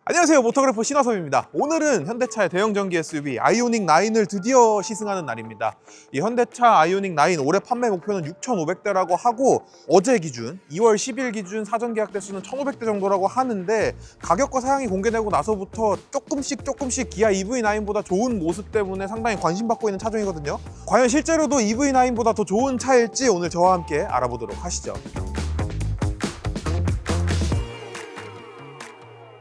안녕하세요, 모토그래퍼 신화섭입니다. 오늘은 현대차의 대형 전기 SUV 아이오닉 9을 드디어 시승하는 날입니다. 이 현대차 아이오닉 9 올해 판매 목표는 6,500대라고 하고, 어제 기준 2월 10일 기준 사전 계약 대수는 1,500대 정도라고 하는데, 가격과 사양이 공개되고 나서부터 조금씩 기아 EV9보다 좋은 모습 때문에 상당히 관심받고 있는 차종이거든요. 과연 실제로도 EV9보다 더 좋은 차일지 오늘 저와 함께 알아보도록 하시죠.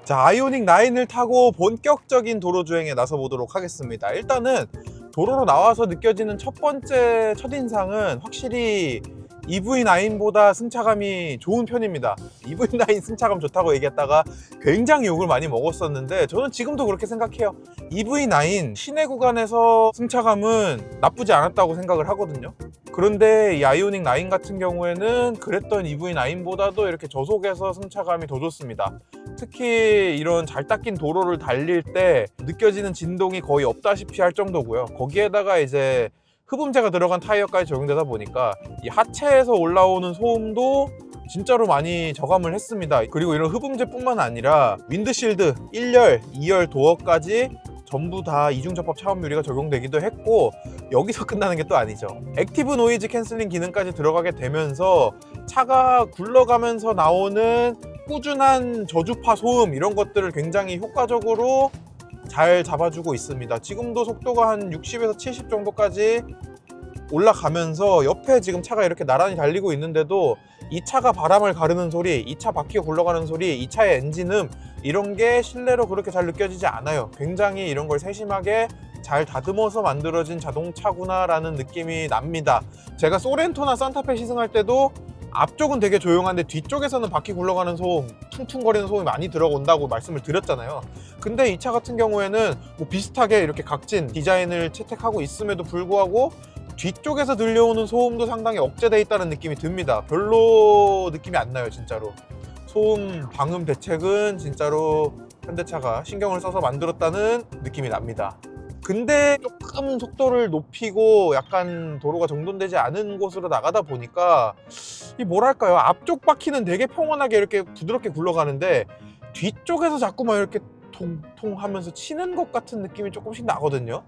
자, 아이오닉 9을 타고 본격적인 도로 주행에 나서 보도록 하겠습니다. 일단은 도로로 나와서 느껴지는 첫 번째 첫인상은 확실히 EV9보다 승차감이 좋은 편입니다. EV9 승차감 좋다고 얘기했다가 굉장히 욕을 많이 먹었었는데, 저는 지금도 그렇게 생각해요. EV9 시내 구간에서 승차감은 나쁘지 않았다고 생각을 하거든요. 그런데 이 아이오닉 9 같은 경우에는 그랬던 EV9보다도 이렇게 저속에서 승차감이 더 좋습니다. 특히 이런 잘 닦인 도로를 달릴 때 느껴지는 진동이 거의 없다시피 할 정도고요. 거기에다가 이제 흡음재가 들어간 타이어까지 적용되다 보니까 이 하체에서 올라오는 소음도 진짜로 많이 저감을 했습니다. 그리고 이런 흡음재뿐만 아니라 윈드실드 1열, 2열 도어까지 전부 다 이중접합 차원 유리가 적용되기도 했고, 여기서 끝나는 게 또 아니죠. 액티브 노이즈 캔슬링 기능까지 들어가게 되면서 차가 굴러가면서 나오는 꾸준한 저주파 소음, 이런 것들을 굉장히 효과적으로 잘 잡아주고 있습니다. 지금도 속도가 한 60에서 70 정도까지 올라가면서 옆에 지금 차가 이렇게 나란히 달리고 있는데도 이 차가 바람을 가르는 소리, 이 차 바퀴가 굴러가는 소리, 이 차의 엔진음, 이런 게 실내로 그렇게 잘 느껴지지 않아요. 굉장히 이런 걸 세심하게 잘 다듬어서 만들어진 자동차구나 라는 느낌이 납니다. 제가 소렌토나 산타페 시승할 때도 앞쪽은 되게 조용한데 뒤쪽에서는 바퀴 굴러가는 소음, 퉁퉁거리는 소음이 많이 들어온다고 말씀을 드렸잖아요. 근데 이 차 같은 경우에는 뭐 비슷하게 이렇게 각진 디자인을 채택하고 있음에도 불구하고 뒤쪽에서 들려오는 소음도 상당히 억제돼 있다는 느낌이 듭니다. 별로 느낌이 안 나요, 진짜로. 소음 방음 대책은 진짜로 현대차가 신경을 써서 만들었다는 느낌이 납니다. 근데 조금 속도를 높이고 약간 도로가 정돈되지 않은 곳으로 나가다 보니까 이 뭐랄까요, 앞쪽 바퀴는 되게 평온하게 이렇게 부드럽게 굴러가는데 뒤쪽에서 자꾸만 이렇게 통통 하면서 치는 것 같은 느낌이 조금씩 나거든요.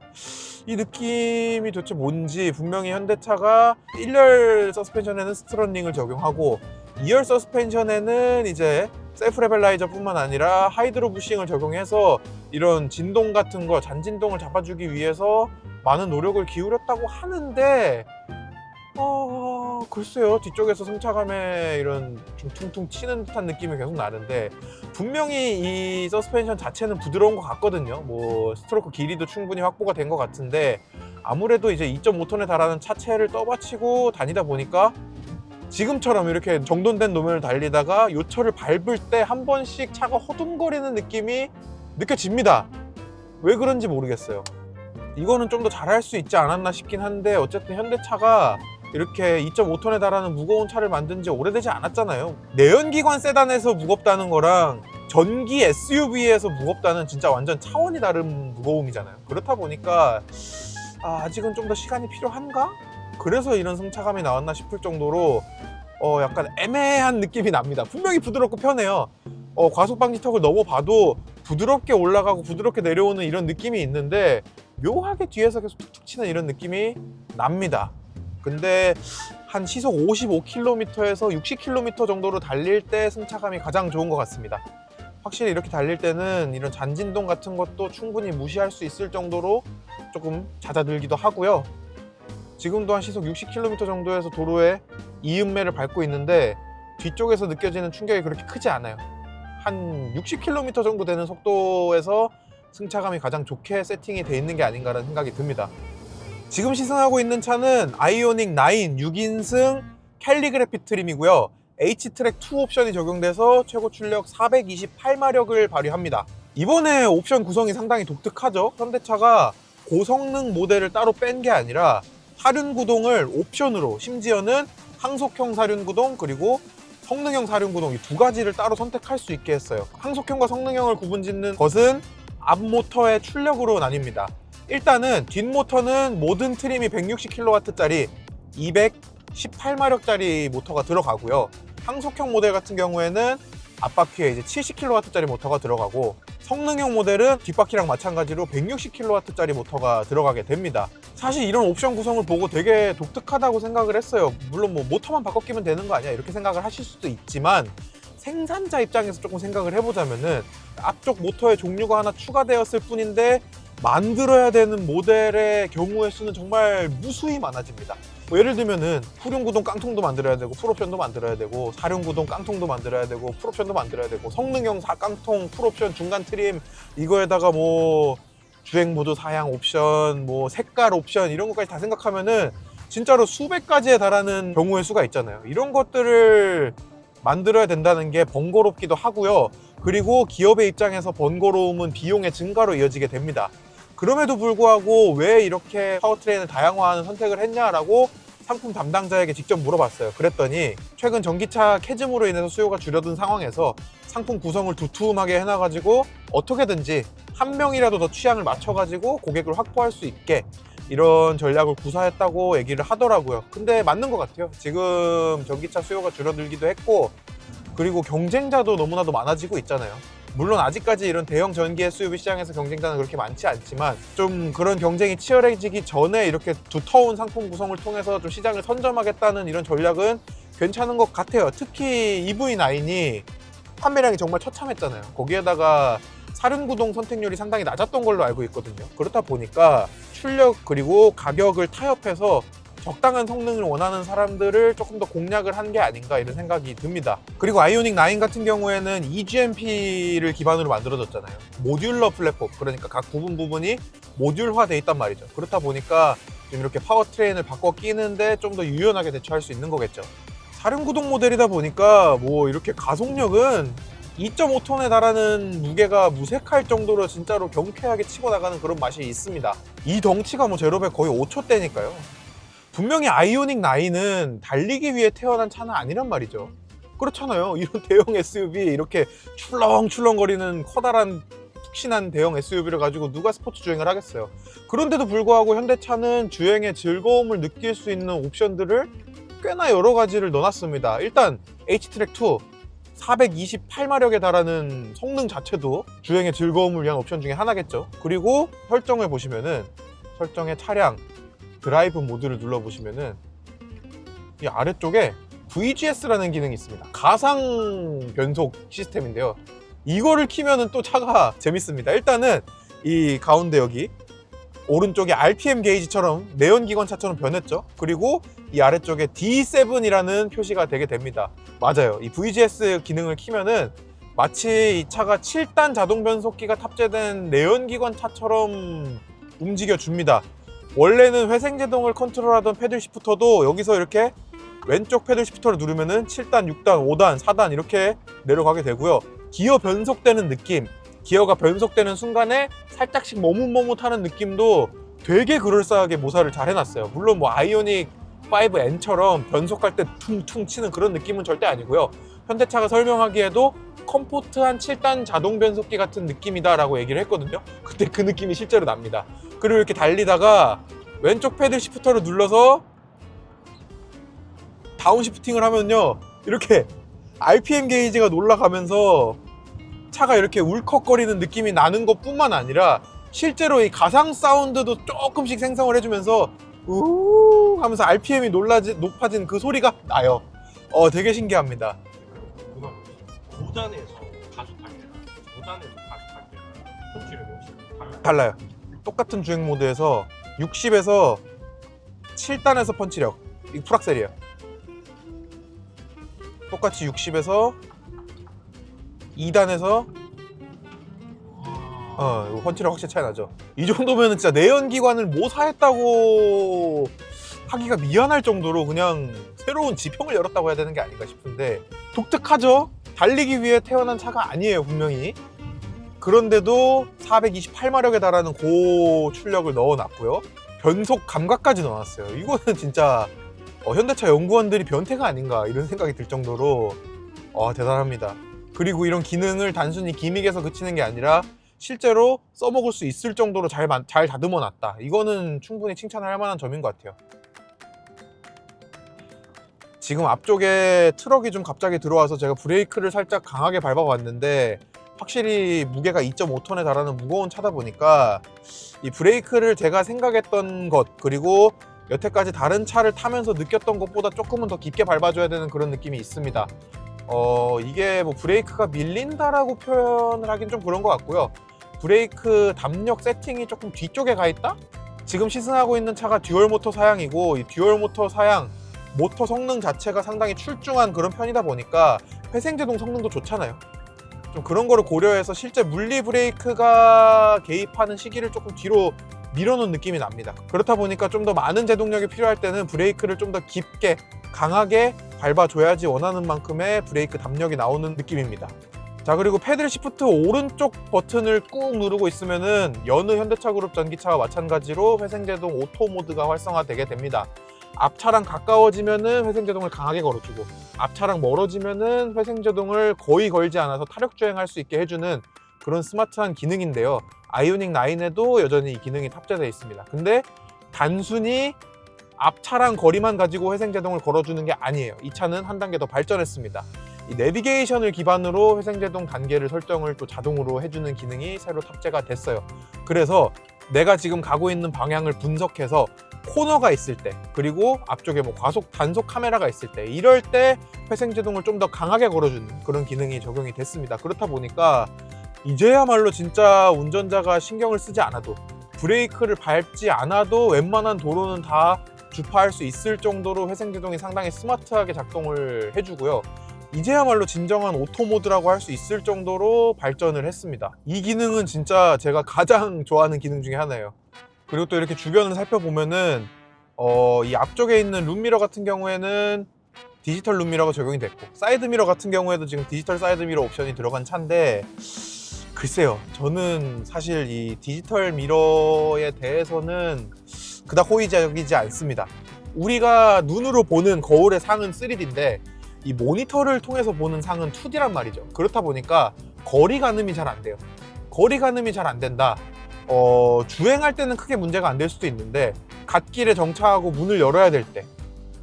이 느낌이 도대체 뭔지, 분명히 현대차가 1열 서스펜션에는 스트런링을 적용하고 2열 서스펜션에는 이제 셀프 레벨라이저 뿐만 아니라 하이드로 부싱을 적용해서 이런 진동 같은 거, 잔진동을 잡아주기 위해서 많은 노력을 기울였다고 하는데, 글쎄요, 뒤쪽에서 승차감에 이런 좀 퉁퉁 치는 듯한 느낌이 계속 나는데, 분명히 이 서스펜션 자체는 부드러운 것 같거든요. 뭐 스트로크 길이도 충분히 확보가 된 것 같은데, 아무래도 이제 2.5톤에 달하는 차체를 떠받치고 다니다 보니까 지금처럼 이렇게 정돈된 노면을 달리다가 요철을 밟을 때 한 번씩 차가 허둥거리는 느낌이 느껴집니다. 왜 그런지 모르겠어요. 이거는 좀 더 잘할 수 있지 않았나 싶긴 한데, 어쨌든 현대차가 이렇게 2.5톤에 달하는 무거운 차를 만든 지 오래되지 않았잖아요. 내연기관 세단에서 무겁다는 거랑 전기 SUV에서 무겁다는 진짜 완전 차원이 다른 무거움이잖아요. 그렇다 보니까 아직은 좀 더 시간이 필요한가? 그래서 이런 승차감이 나왔나 싶을 정도로 약간 애매한 느낌이 납니다. 분명히 부드럽고 편해요. 과속 방지턱을 넘어봐도 부드럽게 올라가고 부드럽게 내려오는 이런 느낌이 있는데, 묘하게 뒤에서 계속 툭툭 치는 이런 느낌이 납니다. 근데 한 시속 55km에서 60km 정도로 달릴 때 승차감이 가장 좋은 것 같습니다. 확실히 이렇게 달릴 때는 이런 잔진동 같은 것도 충분히 무시할 수 있을 정도로 조금 잦아들기도 하고요. 지금도 한 시속 60km 정도에서 도로에 이음매를 밟고 있는데 뒤쪽에서 느껴지는 충격이 그렇게 크지 않아요. 한 60km 정도 되는 속도에서 승차감이 가장 좋게 세팅이 돼 있는 게 아닌가라는 생각이 듭니다. 지금 시승하고 있는 차는 아이오닉 9 6인승 캘리그래피 트림이고요. H트랙 2 옵션이 적용돼서 최고 출력 428마력을 발휘합니다. 이번에 옵션 구성이 상당히 독특하죠. 현대차가 고성능 모델을 따로 뺀 게 아니라 사륜구동을 옵션으로, 심지어는 항속형 사륜구동 그리고 성능형 사륜구동, 이 두 가지를 따로 선택할 수 있게 했어요. 항속형과 성능형을 구분짓는 것은 앞모터의 출력으로 나뉩니다. 일단은 뒷모터는 모든 트림이 160kW짜리 218마력짜리 모터가 들어가고요. 항속형 모델 같은 경우에는 앞바퀴에 이제 70kW짜리 모터가 들어가고, 성능형 모델은 뒷바퀴랑 마찬가지로 160kW짜리 모터가 들어가게 됩니다. 사실 이런 옵션 구성을 보고 되게 독특하다고 생각을 했어요. 물론 뭐 모터만 바꿔 끼면 되는 거 아니야 이렇게 생각을 하실 수도 있지만, 생산자 입장에서 조금 생각을 해보자면은 앞쪽 모터의 종류가 하나 추가되었을 뿐인데 만들어야 되는 모델의 경우의 수는 정말 무수히 많아집니다. 뭐 예를 들면은 후륜구동 깡통도 만들어야 되고 풀옵션도 만들어야 되고, 사륜구동 깡통도 만들어야 되고 풀옵션도 만들어야 되고, 성능형 깡통 풀옵션 중간 트림, 이거에다가 뭐 주행모드 사양 옵션, 뭐 색깔 옵션, 이런 것까지 다 생각하면은 진짜로 수백 가지에 달하는 경우의 수가 있잖아요. 이런 것들을 만들어야 된다는 게 번거롭기도 하고요. 그리고 기업의 입장에서 번거로움은 비용의 증가로 이어지게 됩니다. 그럼에도 불구하고 왜 이렇게 파워트레인을 다양화하는 선택을 했냐라고 상품 담당자에게 직접 물어봤어요. 그랬더니 최근 전기차 캐즘으로 인해서 수요가 줄어든 상황에서 상품 구성을 두툼하게 해놔가지고 어떻게든지 한 명이라도 더 취향을 맞춰가지고 고객을 확보할 수 있게 이런 전략을 구사했다고 얘기를 하더라고요. 근데 맞는 것 같아요. 지금 전기차 수요가 줄어들기도 했고, 그리고 경쟁자도 너무나도 많아지고 있잖아요. 물론 아직까지 이런 대형 전기 SUV 시장에서 경쟁자는 그렇게 많지 않지만, 좀 그런 경쟁이 치열해지기 전에 이렇게 두터운 상품 구성을 통해서 좀 시장을 선점하겠다는 이런 전략은 괜찮은 것 같아요. 특히 EV9이 판매량이 정말 처참했잖아요. 거기에다가 사륜구동 선택률이 상당히 낮았던 걸로 알고 있거든요. 그렇다 보니까 출력 그리고 가격을 타협해서 적당한 성능을 원하는 사람들을 조금 더 공략을 한 게 아닌가 이런 생각이 듭니다. 그리고 아이오닉 9 같은 경우에는 eGMP를 기반으로 만들어졌잖아요. 모듈러 플랫폼, 그러니까 각 부분이 모듈화 돼 있단 말이죠. 그렇다 보니까 좀 이렇게 파워트레인을 바꿔 끼는데 좀 더 유연하게 대처할 수 있는 거겠죠. 사륜구동 모델이다 보니까 뭐 이렇게 가속력은 2.5톤에 달하는 무게가 무색할 정도로 진짜로 경쾌하게 치고 나가는 그런 맛이 있습니다. 이 덩치가 뭐 제로백 거의 5초대니까요. 분명히 아이오닉 9은 달리기 위해 태어난 차는 아니란 말이죠. 그렇잖아요. 이런 대형 SUV, 이렇게 출렁출렁거리는 커다란 푹신한 대형 SUV를 가지고 누가 스포츠 주행을 하겠어요. 그런데도 불구하고 현대차는 주행의 즐거움을 느낄 수 있는 옵션들을 꽤나 여러 가지를 넣어놨습니다. 일단 H트랙2 428마력에 달하는 성능 자체도 주행의 즐거움을 위한 옵션 중에 하나겠죠. 그리고 설정을 보시면은, 설정의 차량 드라이브 모드를 눌러보시면은 이 아래쪽에 VGS라는 기능이 있습니다. 가상 변속 시스템인데요. 이거를 키면은 또 차가 재밌습니다. 일단은 이 가운데 여기 오른쪽에 RPM 게이지처럼 내연기관차처럼 변했죠. 그리고 이 아래쪽에 D7이라는 표시가 되게 됩니다. 맞아요. 이 VGS 기능을 키면은 마치 이 차가 7단 자동 변속기가 탑재된 내연기관차처럼 움직여줍니다. 원래는 회생제동을 컨트롤하던 패들 시프터도 여기서 이렇게 왼쪽 패들 시프터를 누르면은 7단, 6단, 5단, 4단 이렇게 내려가게 되고요. 기어 변속되는 느낌, 기어가 변속되는 순간에 살짝씩 머뭇머뭇하는 느낌도 되게 그럴싸하게 모사를 잘 해놨어요. 물론 뭐 아이오닉 5N처럼 변속할 때 퉁퉁 치는 그런 느낌은 절대 아니고요. 현대차가 설명하기에도 컴포트한 7단 자동 변속기 같은 느낌이다 라고 얘기를 했거든요. 근데 그 느낌이 실제로 납니다. 그리고 이렇게 달리다가 왼쪽 패들 시프터를 눌러서 다운시프팅을 하면요, 이렇게 RPM 게이지가 올라가면서 차가 이렇게 울컥거리는 느낌이 나는 것 뿐만 아니라 실제로 이 가상 사운드도 조금씩 생성을 해주면서 우 하면서 RPM이 높아진 그 소리가 나요. 되게 신기합니다. 5단에서 가속할 때랑 5단에서 가속할 때랑 펀치력이 혹시 달라요. 똑같은 주행 모드에서 60에서 7단에서 펀치력, 이 풀악셀이에요. 똑같이 60에서 2단에서 이거 펀치력 확실히 차이 나죠. 이 정도면 진짜 내연기관을 모사했다고 하기가 미안할 정도로 그냥 새로운 지평을 열었다고 해야 되는 게 아닌가 싶은데, 독특하죠? 달리기 위해 태어난 차가 아니에요, 분명히. 그런데도 428마력에 달하는 고출력을 넣어놨고요. 변속 감각까지 넣어놨어요. 이거는 진짜 현대차 연구원들이 변태가 아닌가 이런 생각이 들 정도로 대단합니다. 그리고 이런 기능을 단순히 기믹에서 그치는 게 아니라 실제로 써먹을 수 있을 정도로 잘 다듬어 놨다. 이거는 충분히 칭찬할 만한 점인 것 같아요. 지금 앞쪽에 트럭이 좀 갑자기 들어와서 제가 브레이크를 살짝 강하게 밟아봤는데 확실히 무게가 2.5톤에 달하는 무거운 차다 보니까 이 브레이크를 제가 생각했던 것 그리고 여태까지 다른 차를 타면서 느꼈던 것보다 조금은 더 깊게 밟아줘야 되는 그런 느낌이 있습니다. 이게 뭐 브레이크가 밀린다라고 표현을 하긴 좀 그런 것 같고요. 브레이크 담력 세팅이 조금 뒤쪽에 가 있다? 지금 시승하고 있는 차가 듀얼 모터 사양이고 이 듀얼 모터 사양 모터 성능 자체가 상당히 출중한 그런 편이다 보니까 회생제동 성능도 좋잖아요. 좀 그런 거를 고려해서 실제 물리 브레이크가 개입하는 시기를 조금 뒤로 밀어놓은 느낌이 납니다. 그렇다 보니까 좀 더 많은 제동력이 필요할 때는 브레이크를 좀 더 깊게 강하게 밟아줘야지 원하는 만큼의 브레이크 담력이 나오는 느낌입니다. 자, 그리고 패들 시프트 오른쪽 버튼을 꾹 누르고 있으면은 여느 현대차 그룹 전기차와 마찬가지로 회생제동 오토 모드가 활성화되게 됩니다. 앞차랑 가까워지면은 회생제동을 강하게 걸어주고 앞차랑 멀어지면은 회생제동을 거의 걸지 않아서 타력 주행할 수 있게 해주는 그런 스마트한 기능인데요. 아이오닉 9에도 여전히 이 기능이 탑재되어 있습니다. 근데 단순히 앞차랑 거리만 가지고 회생제동을 걸어주는 게 아니에요. 이 차는 한 단계 더 발전했습니다. 이 내비게이션을 기반으로 회생제동 단계를 설정을 또 자동으로 해주는 기능이 새로 탑재가 됐어요. 그래서 내가 지금 가고 있는 방향을 분석해서 코너가 있을 때 그리고 앞쪽에 뭐 과속 단속 카메라가 있을 때 이럴 때 회생제동을 좀 더 강하게 걸어주는 그런 기능이 적용이 됐습니다. 그렇다 보니까 이제야말로 진짜 운전자가 신경을 쓰지 않아도 브레이크를 밟지 않아도 웬만한 도로는 다 주파할 수 있을 정도로 회생제동이 상당히 스마트하게 작동을 해주고요. 이제야말로 진정한 오토 모드라고 할 수 있을 정도로 발전을 했습니다. 이 기능은 진짜 제가 가장 좋아하는 기능 중에 하나예요. 그리고 또 이렇게 주변을 살펴보면은 이 앞쪽에 있는 룸미러 같은 경우에는 디지털 룸미러가 적용이 됐고 사이드미러 같은 경우에도 지금 디지털 사이드미러 옵션이 들어간 차인데 글쎄요, 저는 사실 이 디지털 미러에 대해서는 그닥 호의적이지 않습니다. 우리가 눈으로 보는 거울의 상은 3D인데 이 모니터를 통해서 보는 상은 2D란 말이죠. 그렇다 보니까 거리 가늠이 잘 안 돼요. 거리 가늠이 잘 안 된다. 주행할 때는 크게 문제가 안 될 수도 있는데 갓길에 정차하고 문을 열어야 될 때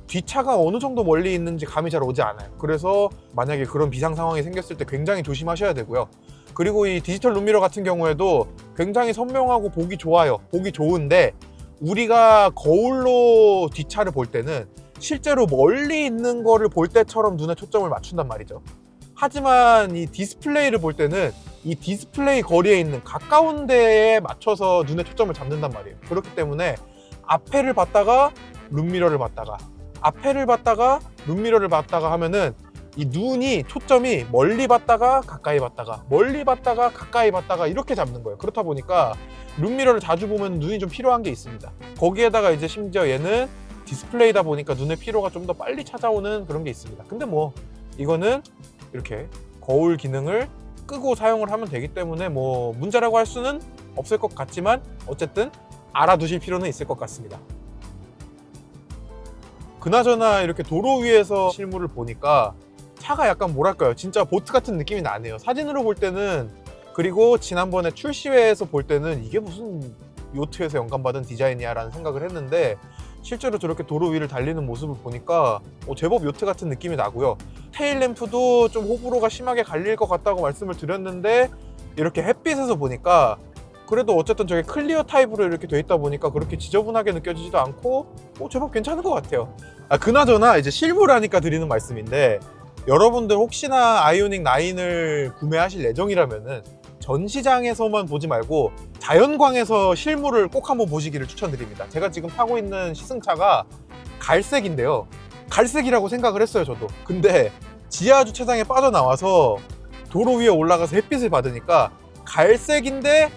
뒷차가 어느 정도 멀리 있는지 감이 잘 오지 않아요. 그래서 만약에 그런 비상 상황이 생겼을 때 굉장히 조심하셔야 되고요. 그리고 이 디지털 룸미러 같은 경우에도 굉장히 선명하고 보기 좋아요. 보기 좋은데 우리가 거울로 뒷차를 볼 때는 실제로 멀리 있는 거를 볼 때처럼 눈에 초점을 맞춘단 말이죠. 하지만 이 디스플레이를 볼 때는 이 디스플레이 거리에 있는 가까운 데에 맞춰서 눈에 초점을 잡는단 말이에요. 그렇기 때문에 앞에를 봤다가 룸미러를 봤다가 앞에를 봤다가 룸미러를 봤다가 하면은 이 눈이 초점이 멀리 봤다가 가까이 봤다가 멀리 봤다가 가까이 봤다가 이렇게 잡는 거예요. 그렇다 보니까 룸미러를 자주 보면 눈이 좀 피로한 게 있습니다. 거기에다가 이제 심지어 얘는 디스플레이다 보니까 눈의 피로가 좀 더 빨리 찾아오는 그런 게 있습니다. 근데 뭐 이거는 이렇게 거울 기능을 끄고 사용을 하면 되기 때문에 뭐 문제라고 할 수는 없을 것 같지만 어쨌든 알아두실 필요는 있을 것 같습니다. 그나저나 이렇게 도로 위에서 실물을 보니까 차가 약간 뭐랄까요, 진짜 보트 같은 느낌이 나네요. 사진으로 볼 때는, 그리고 지난번에 출시회에서 볼 때는 이게 무슨 요트에서 영감받은 디자인이야 라는 생각을 했는데 실제로 저렇게 도로 위를 달리는 모습을 보니까 제법 요트 같은 느낌이 나고요. 테일램프도 좀 호불호가 심하게 갈릴 것 같다고 말씀을 드렸는데 이렇게 햇빛에서 보니까 그래도 어쨌든 저게 클리어 타입으로 이렇게 돼 있다 보니까 그렇게 지저분하게 느껴지지도 않고 제법 괜찮은 것 같아요. 그나저나 이제 실물하니까 드리는 말씀인데 여러분들 혹시나 아이오닉 9을 구매하실 예정이라면은 전시장에서만 보지 말고 자연광에서 실물을 꼭 한번 보시기를 추천드립니다. 제가 지금 타고 있는 시승차가 갈색인데요. 갈색이라고 생각을 했어요, 저도. 근데 지하 주차장에 빠져나와서 도로 위에 올라가서 햇빛을 받으니까 갈색인데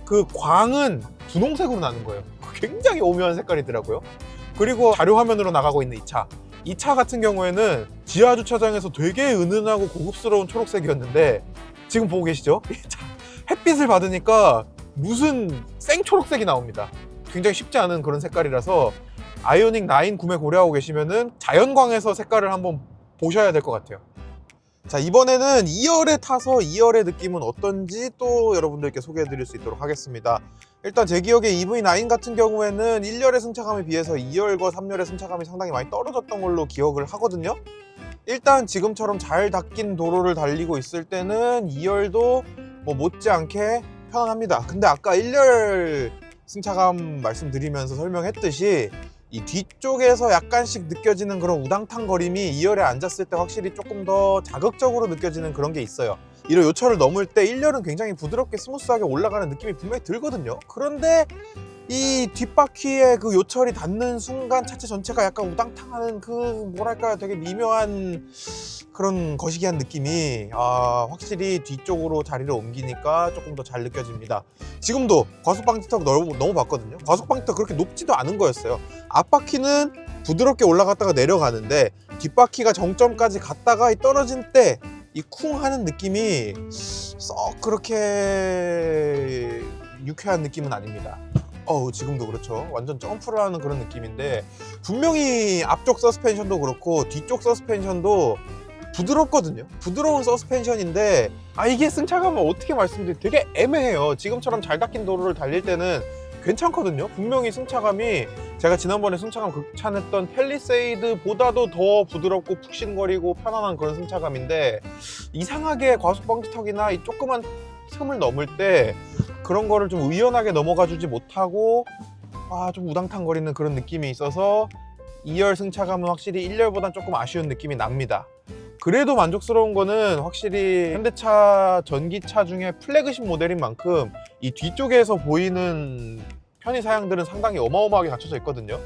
그 광은 분홍색으로 나는 거예요. 굉장히 오묘한 색깔이더라고요. 그리고 자료 화면으로 나가고 있는 이 차 같은 경우에는 지하 주차장에서 되게 은은하고 고급스러운 초록색이었는데 지금 보고 계시죠? 햇빛을 받으니까 무슨 생초록색이 나옵니다. 굉장히 쉽지 않은 그런 색깔이라서 아이오닉 9 구매 고려하고 계시면은 자연광에서 색깔을 한번 보셔야 될 것 같아요. 자, 이번에는 2열에 타서 2열의 느낌은 어떤지 또 여러분들께 소개해 드릴 수 있도록 하겠습니다. 일단 제 기억에 EV9 같은 경우에는 1열의 승차감에 비해서 2열과 3열의 승차감이 상당히 많이 떨어졌던 걸로 기억을 하거든요. 일단 지금처럼 잘 닦인 도로를 달리고 있을 때는 2열도 뭐 못지않게 편안합니다. 근데 아까 1열 승차감 말씀드리면서 설명했듯이 이 뒤쪽에서 약간씩 느껴지는 그런 우당탕거림이 2열에 앉았을 때 확실히 조금 더 자극적으로 느껴지는 그런 게 있어요. 이런 요철을 넘을 때 1열은 굉장히 부드럽게 스무스하게 올라가는 느낌이 분명히 들거든요. 그런데 이 뒷바퀴에 그 요철이 닿는 순간 차체 전체가 약간 우당탕하는 그 뭐랄까 되게 미묘한 그런 거시기한 느낌이 확실히 뒤쪽으로 자리를 옮기니까 조금 더 잘 느껴집니다. 지금도 과속방지턱 넘어봤거든요. 과속방지턱 그렇게 높지도 않은 거였어요. 앞바퀴는 부드럽게 올라갔다가 내려가는데 뒷바퀴가 정점까지 갔다가 떨어진 때 이 쿵 하는 느낌이 썩 그렇게 유쾌한 느낌은 아닙니다. 지금도 그렇죠. 완전 점프를 하는 그런 느낌인데 분명히 앞쪽 서스펜션도 그렇고 뒤쪽 서스펜션도 부드럽거든요. 부드러운 서스펜션인데 이게 승차감을 어떻게 말씀드리지? 되게 애매해요. 지금처럼 잘 닦인 도로를 달릴 때는 괜찮거든요. 분명히 승차감이 제가 지난번에 승차감 극찬했던 팰리세이드보다도 더 부드럽고 푹신거리고 편안한 그런 승차감인데 이상하게 과속방지턱이나 이 조그만 틈을 넘을 때 그런 거를 좀 의연하게 넘어가 주지 못하고 좀 우당탕거리는 그런 느낌이 있어서 2열 승차감은 확실히 1열보단 조금 아쉬운 느낌이 납니다. 그래도 만족스러운 거는 확실히 현대차 전기차 중에 플래그십 모델인 만큼 이 뒤쪽에서 보이는 편의 사양들은 상당히 어마어마하게 갖춰져 있거든요.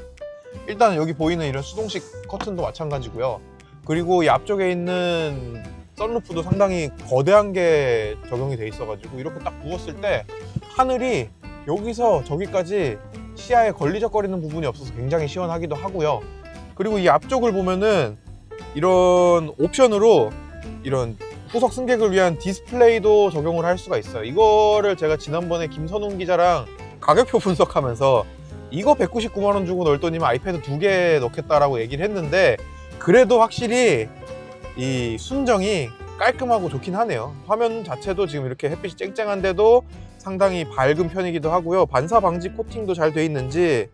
일단 여기 보이는 이런 수동식 커튼도 마찬가지고요. 그리고 이 앞쪽에 있는 선루프도 상당히 거대한 게 적용이 돼 있어가지고 이렇게 딱 부었을 때 하늘이 여기서 저기까지 시야에 걸리적거리는 부분이 없어서 굉장히 시원하기도 하고요. 그리고 이 앞쪽을 보면은 이런 옵션으로 이런 후석 승객을 위한 디스플레이도 적용을 할 수가 있어요. 이거를 제가 지난번에 김선웅 기자랑 가격표 분석하면서 이거 199만 원 주고 넣을 돈이면 아이패드 2개 넣겠다라고 얘기를 했는데 그래도 확실히 이 순정이 깔끔하고 좋긴 하네요. 화면 자체도 지금 이렇게 햇빛이 쨍쨍한데도 상당히 밝은 편이기도 하고요. 반사 방지 코팅도 잘 돼 있는지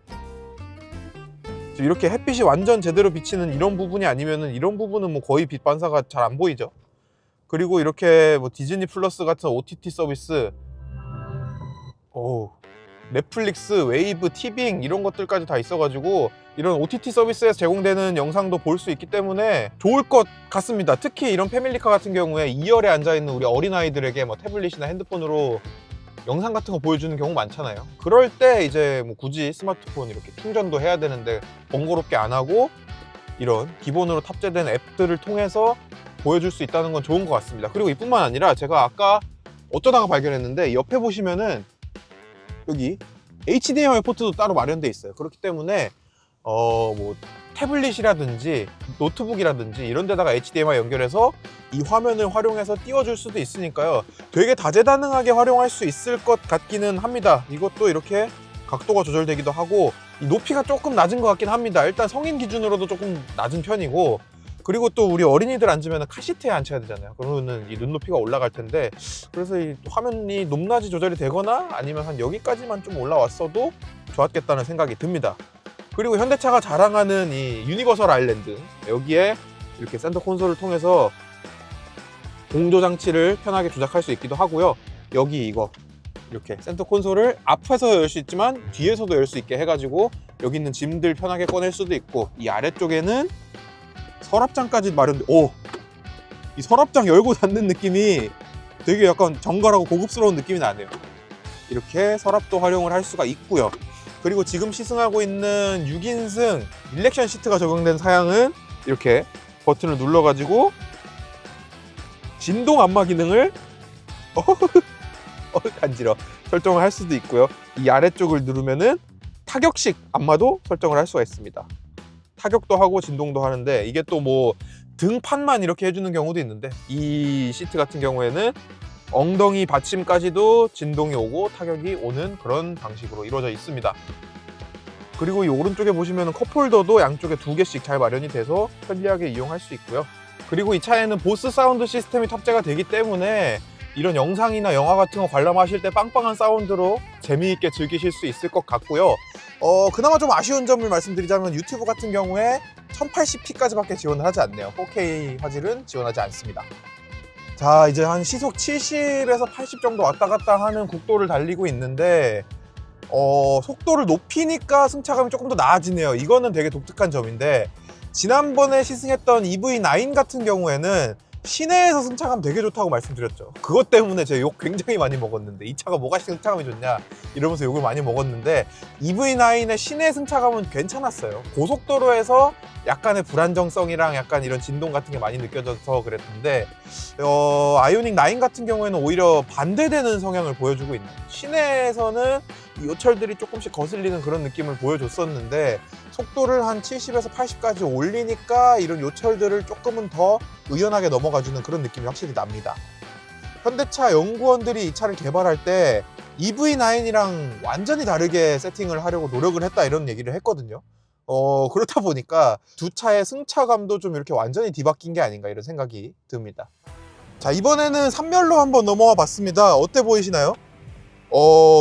이렇게 햇빛이 완전 제대로 비치는 이런 부분이 아니면은 이런 부분은 뭐 거의 빛 반사가 잘 안 보이죠. 그리고 이렇게 뭐 디즈니 플러스 같은 OTT 서비스, 넷플릭스, 웨이브, 티빙 이런 것들까지 다 있어가지고 이런 OTT 서비스에서 제공되는 영상도 볼 수 있기 때문에 좋을 것 같습니다. 특히 이런 패밀리카 같은 경우에 2열에 앉아있는 우리 어린아이들에게 뭐 태블릿이나 핸드폰으로 영상 같은 거 보여주는 경우 많잖아요. 그럴 때 이제 뭐 굳이 스마트폰 이렇게 충전도 해야 되는데 번거롭게 안 하고 이런 기본으로 탑재된 앱들을 통해서 보여줄 수 있다는 건 좋은 것 같습니다. 그리고 이뿐만 아니라 제가 아까 어쩌다가 발견했는데 옆에 보시면은 여기 HDMI 포트도 따로 마련되어 있어요. 그렇기 때문에 뭐 태블릿이라든지 노트북이라든지 이런 데다가 HDMI 연결해서 이 화면을 활용해서 띄워줄 수도 있으니까요. 되게 다재다능하게 활용할 수 있을 것 같기는 합니다. 이것도 이렇게 각도가 조절되기도 하고 이 높이가 조금 낮은 것 같긴 합니다. 일단 성인 기준으로도 조금 낮은 편이고 그리고 또 우리 어린이들 앉으면 카시트에 앉혀야 되잖아요. 그러면은 이 눈높이가 올라갈 텐데 그래서 이 화면이 높낮이 조절이 되거나 아니면 한 여기까지만 좀 올라왔어도 좋았겠다는 생각이 듭니다. 그리고 현대차가 자랑하는 이 유니버설 아일랜드 여기에 이렇게 센터 콘솔을 통해서 공조 장치를 편하게 조작할 수 있기도 하고요. 여기 이거 이렇게 센터 콘솔을 앞에서 열 수 있지만 뒤에서도 열 수 있게 해가지고 여기 있는 짐들 편하게 꺼낼 수도 있고 이 아래쪽에는 서랍장까지 마련돼. 이 서랍장 열고 닫는 느낌이 되게 약간 정갈하고 고급스러운 느낌이 나네요. 이렇게 서랍도 활용을 할 수가 있고요. 그리고 지금 시승하고 있는 6인승 일렉션 시트가 적용된 사양은 이렇게 버튼을 눌러가지고 진동 안마 기능을 간지러 설정을 할 수도 있고요. 이 아래쪽을 누르면은 타격식 안마도 설정을 할 수가 있습니다. 타격도 하고 진동도 하는데 이게 또 뭐 등판만 이렇게 해주는 경우도 있는데 이 시트 같은 경우에는 엉덩이 받침까지도 진동이 오고 타격이 오는 그런 방식으로 이루어져 있습니다. 그리고 이 오른쪽에 보시면 컵홀더도 양쪽에 2개씩 잘 마련이 돼서 편리하게 이용할 수 있고요. 그리고 이 차에는 보스 사운드 시스템이 탑재가 되기 때문에 이런 영상이나 영화 같은 거 관람하실 때 빵빵한 사운드로 재미있게 즐기실 수 있을 것 같고요. 그나마 좀 아쉬운 점을 말씀드리자면 유튜브 같은 경우에 1080p까지밖에 지원을 하지 않네요. 4K 화질은 지원하지 않습니다. 자, 이제 한 시속 70에서 80 정도 왔다 갔다 하는 국도를 달리고 있는데 속도를 높이니까 승차감이 조금 더 나아지네요. 이거는 되게 독특한 점인데, 지난번에 시승했던 EV9 같은 경우에는 시내에서 승차감 되게 좋다고 말씀드렸죠. 그것 때문에 제가 욕 굉장히 많이 먹었는데, 이 차가 뭐가 승차감이 좋냐 이러면서 욕을 많이 먹었는데, EV9의 시내 승차감은 괜찮았어요. 고속도로에서 약간의 불안정성이랑 약간 이런 진동 같은 게 많이 느껴져서 그랬는데, 아이오닉 9 같은 경우에는 오히려 반대되는 성향을 보여주고 있는, 시내에서는 이 요철들이 조금씩 거슬리는 그런 느낌을 보여줬었는데, 속도를 한 70에서 80까지 올리니까 이런 요철들을 조금은 더 의연하게 넘어가주는 그런 느낌이 확실히 납니다. 현대차 연구원들이 이 차를 개발할 때 EV9이랑 완전히 다르게 세팅을 하려고 노력을 했다, 이런 얘기를 했거든요. 그렇다 보니까 두 차의 승차감도 좀 이렇게 완전히 뒤바뀐 게 아닌가, 이런 생각이 듭니다. 자, 이번에는 3열로 한번 넘어와 봤습니다. 어때 보이시나요?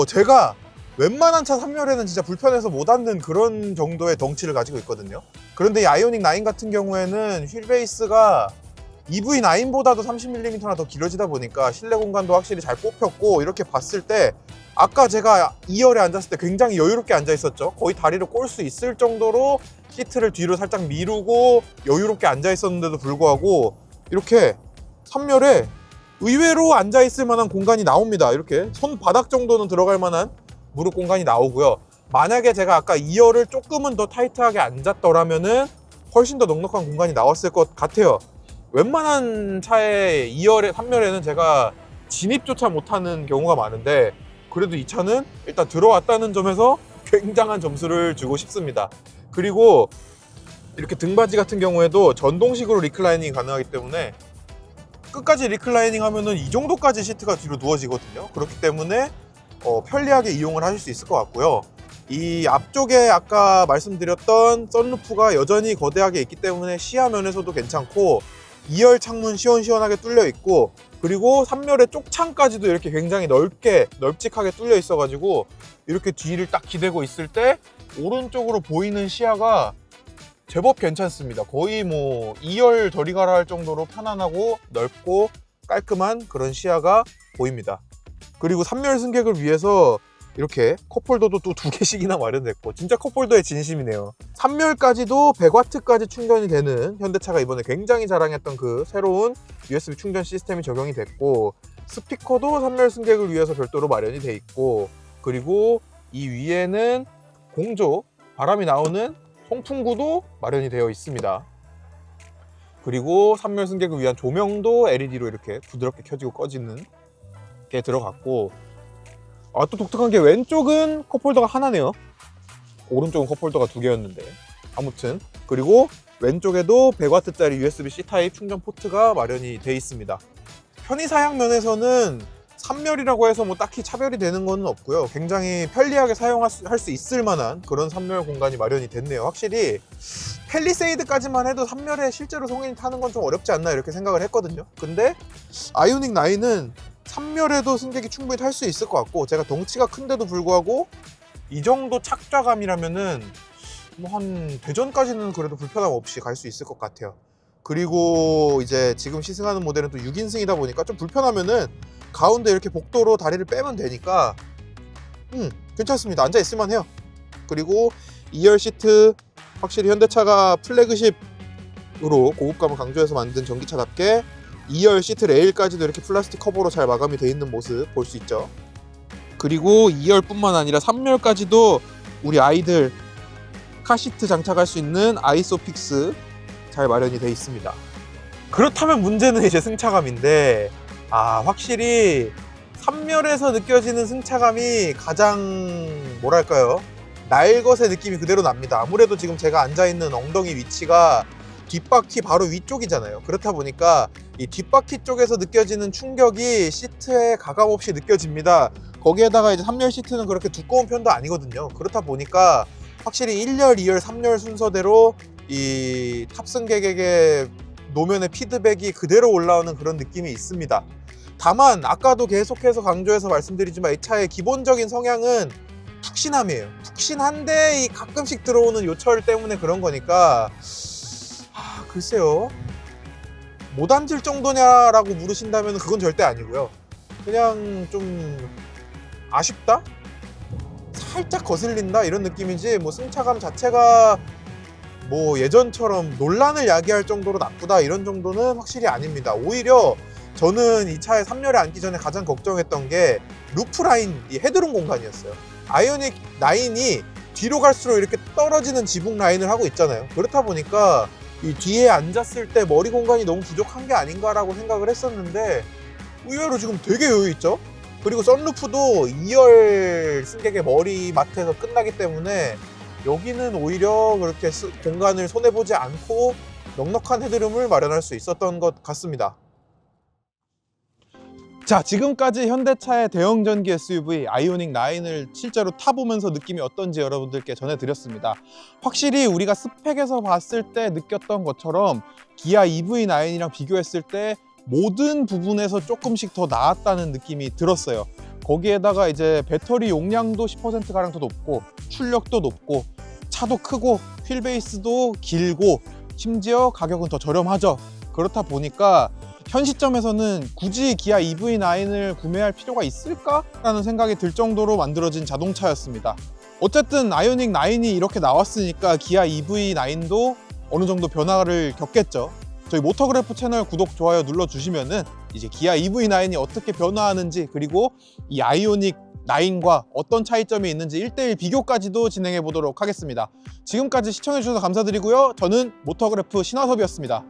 제가 웬만한 차 3열에는 진짜 불편해서 못 앉는 그런 정도의 덩치를 가지고 있거든요. 그런데 이 아이오닉 9 같은 경우에는 휠 베이스가 EV9보다도 30mm나 더 길어지다 보니까 실내 공간도 확실히 잘 뽑혔고, 이렇게 봤을 때 아까 제가 2열에 앉았을 때 굉장히 여유롭게 앉아 있었죠. 거의 다리를 꼴 수 있을 정도로 시트를 뒤로 살짝 미루고 여유롭게 앉아 있었는데도 불구하고 이렇게 3열에 의외로 앉아 있을 만한 공간이 나옵니다. 이렇게 손바닥 정도는 들어갈 만한 무릎 공간이 나오고요. 만약에 제가 아까 2열을 조금은 더 타이트하게 앉았더라면은 훨씬 더 넉넉한 공간이 나왔을 것 같아요. 웬만한 차의 2열에 3열에는 제가 진입조차 못하는 경우가 많은데, 그래도 이 차는 일단 들어왔다는 점에서 굉장한 점수를 주고 싶습니다. 그리고 이렇게 등받이 같은 경우에도 전동식으로 리클라이닝이 가능하기 때문에 끝까지 리클라이닝 하면은 이 정도까지 시트가 뒤로 누워지거든요. 그렇기 때문에 편리하게 이용을 하실 수 있을 것 같고요. 이 앞쪽에 아까 말씀드렸던 썬루프가 여전히 거대하게 있기 때문에 시야 면에서도 괜찮고, 2열 창문 시원시원하게 뚫려 있고, 그리고 3열의 쪽창까지도 이렇게 굉장히 널찍하게 뚫려 있어가지고 이렇게 뒤를 딱 기대고 있을 때 오른쪽으로 보이는 시야가 제법 괜찮습니다. 거의 뭐 2열 저리 가라 할 정도로 편안하고 넓고 깔끔한 그런 시야가 보입니다. 그리고 3열 승객을 위해서 이렇게 컵홀더도 또 2개씩이나 마련됐고, 진짜 컵홀더의 진심이네요. 3열까지도 100W까지 충전이 되는, 현대차가 이번에 굉장히 자랑했던 그 새로운 USB 충전 시스템이 적용이 됐고, 스피커도 3열 승객을 위해서 별도로 마련이 돼 있고, 그리고 이 위에는 공조, 바람이 나오는 송풍구도 마련이 되어 있습니다. 그리고 3열 승객을 위한 조명도 LED로 이렇게 부드럽게 켜지고 꺼지는 게 들어갔고, 또 독특한 게 왼쪽은 컵홀더가 하나네요. 오른쪽은 컵홀더가 2개였는데 아무튼, 그리고 왼쪽에도 100W짜리 USB-C 타입 충전 포트가 마련이 돼 있습니다. 편의사양 면에서는 3열이라고 해서 뭐 딱히 차별이 되는 건 없고요. 굉장히 편리하게 사용할 수 있을 만한 그런 3열 공간이 마련이 됐네요. 확실히 팰리세이드까지만 해도 3열에 실제로 성인이 타는 건 좀 어렵지 않나, 이렇게 생각을 했거든요. 근데 아이오닉 9은 3열에도 승객이 충분히 탈 수 있을 것 같고, 제가 덩치가 큰데도 불구하고 이 정도 착좌감이라면은 뭐 한 대전까지는 그래도 불편함 없이 갈 수 있을 것 같아요. 그리고 이제 지금 시승하는 모델은 또 6인승이다 보니까 좀 불편하면은 가운데 이렇게 복도로 다리를 빼면 되니까 괜찮습니다. 앉아 있을만 해요. 그리고 2열 시트, 확실히 현대차가 플래그십으로 고급감을 강조해서 만든 전기차답게 2열 시트 레일까지도 이렇게 플라스틱 커버로 잘 마감이 되어 있는 모습 볼 수 있죠. 그리고 2열뿐만 아니라 3열까지도 우리 아이들 카시트 장착할 수 있는 아이소픽스 잘 마련이 되어 있습니다. 그렇다면 문제는 이제 승차감인데, 확실히 3열에서 느껴지는 승차감이 가장 뭐랄까요, 날것의 느낌이 그대로 납니다. 아무래도 지금 제가 앉아있는 엉덩이 위치가 뒷바퀴 바로 위쪽이잖아요. 그렇다 보니까 이 뒷바퀴 쪽에서 느껴지는 충격이 시트에 가감없이 느껴집니다. 거기에다가 이제 3열 시트는 그렇게 두꺼운 편도 아니거든요. 그렇다 보니까 확실히 1열, 2열, 3열 순서대로 이 탑승객에게 노면의 피드백이 그대로 올라오는 그런 느낌이 있습니다. 다만 아까도 계속해서 강조해서 말씀드리지만 이 차의 기본적인 성향은 푹신함이에요. 푹신한데 이 가끔씩 들어오는 요철 때문에 그런 거니까 글쎄요, 못 앉을 정도냐라고 물으신다면 그건 절대 아니고요. 그냥 좀 아쉽다? 살짝 거슬린다 이런 느낌이지 뭐 승차감 자체가 뭐 예전처럼 논란을 야기할 정도로 나쁘다 이런 정도는 확실히 아닙니다. 오히려 저는 이 차에 3열에 앉기 전에 가장 걱정했던 게 루프라인, 이 헤드룸 공간이었어요. 아이오닉 9이 뒤로 갈수록 이렇게 떨어지는 지붕 라인을 하고 있잖아요. 그렇다 보니까 이 뒤에 앉았을 때 머리 공간이 너무 부족한 게 아닌가라고 생각을 했었는데 의외로 지금 되게 여유 있죠. 그리고 썬루프도 2열 승객의 머리맡에서 끝나기 때문에 여기는 오히려 그렇게 공간을 손해보지 않고 넉넉한 헤드룸을 마련할 수 있었던 것 같습니다. 자, 지금까지 현대차의 대형 전기 SUV 아이오닉 9을 실제로 타보면서 느낌이 어떤지 여러분들께 전해드렸습니다. 확실히 우리가 스펙에서 봤을 때 느꼈던 것처럼 기아 EV9이랑 비교했을 때 모든 부분에서 조금씩 더 나았다는 느낌이 들었어요. 거기에다가 이제 배터리 용량도 10%가량 더 높고 출력도 높고 차도 크고 휠베이스도 길고 심지어 가격은 더 저렴하죠. 그렇다 보니까 현 시점에서는 굳이 기아 EV9을 구매할 필요가 있을까? 라는 생각이 들 정도로 만들어진 자동차였습니다. 어쨌든 아이오닉 9이 이렇게 나왔으니까 기아 EV9도 어느 정도 변화를 겪겠죠. 저희 모터그래프 채널 구독, 좋아요 눌러주시면은 이제 기아 EV9이 어떻게 변화하는지, 그리고 이 아이오닉 9과 어떤 차이점이 있는지 1:1 비교까지도 진행해 보도록 하겠습니다. 지금까지 시청해 주셔서 감사드리고요. 저는 모터그래프 신화섭이었습니다.